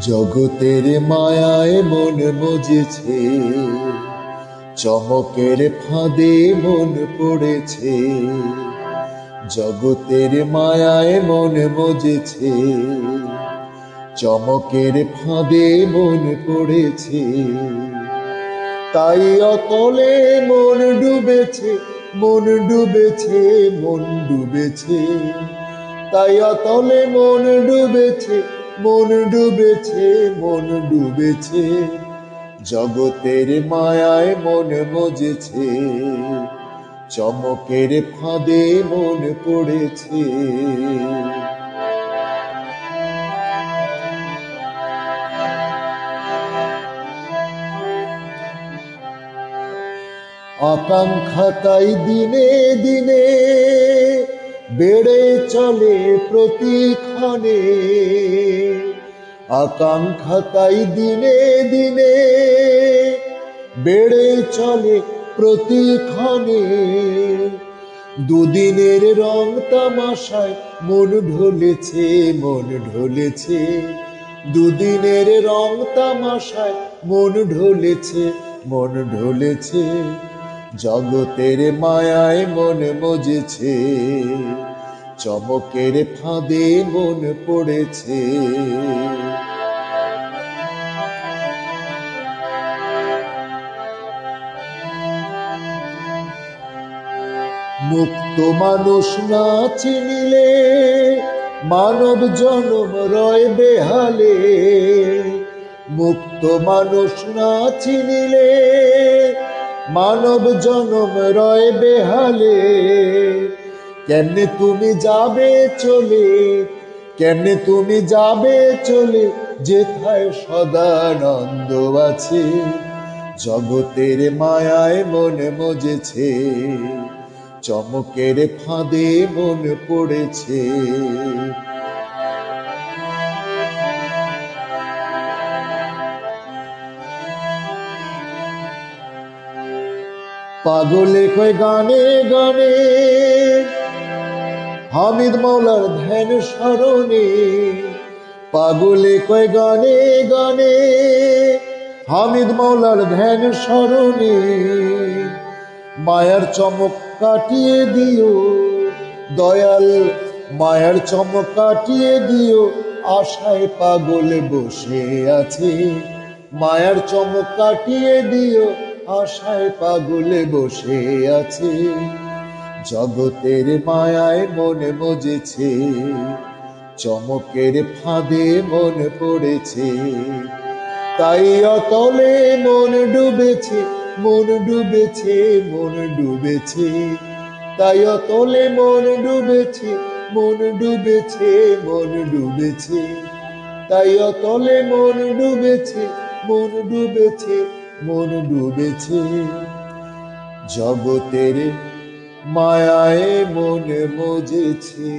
জগতের মায়ায় মন মজেছে, চমকের ফাঁদে মন পড়েছে। জগতের মায়ায় মন মজেছে, চমকের ফাঁদে মন পড়েছে। তাই অতলে মন ডুবেছে, মন ডুবেছে, মন ডুবেছে। তাই অতলে মন ডুবেছে, মন ডুবেছে, মন ডুবেছে। জগতের মায়ায় মন মজেছে, চমকের ফাঁদে মন পড়েছে। আকাঙ্ক্ষা তাই দিনে দিনে বেড়ে চলে প্রতিক্ষণে। আকাঙ্ক্ষা তাই দিনে দিনে বেড়ে চলে প্রতিক্ষণে। দুদিনের রং তামাশায় মন ঢলেছে, মন ঢলেছে। দুদিনের রং তামাশায় মন ঢলেছে, মন ঢলেছে। জগতের মায়ায় মন মজেছে, চমকের ফাঁদে মন পড়েছে। মুক্ত মানুষ না চিনিলে মানব জনম রয় বেহালে। মুক্ত মানুষ না চিনিলে মানব জনম রয় বেহালে। কেমনে তুমি যাবে চলে, কেমনে তুমি যাবে চলে, যেথায় সদানন্দ আছে। জগতের মায়ায় মন মজেছে, চমকের ফাঁদে মন পড়েছে। পাগলে কয় গানে গানে হামিদ মাওলার ধ্যান স্মরণে। পাগলে কয় গানে গানে হামিদ মাওলার ধ্যান স্মরণে। মায়ার চমক কাটিয়ে দিও দয়াল, মায়ার চমক কাটিয়ে দিও। আশায় পাগল বসে আছে, মায়ার চমক কাটিয়ে দিও। আশায় পাগল বসে আছে। জগতের মায়ায় মন মজেছে, চমকের ফাঁদে মন পড়েছে। তাই অতলে মন ডুবেছে, মন ডুবেছে, মন ডুবেছে। তাই অতলে মন ডুবেছে, মন ডুবেছে, মন ডুবেছে। তাই অতলে মন ডুবেছে, মন ডুবেছে, মন ডুবেছে। জগতের মায়ায় মন মজেছে।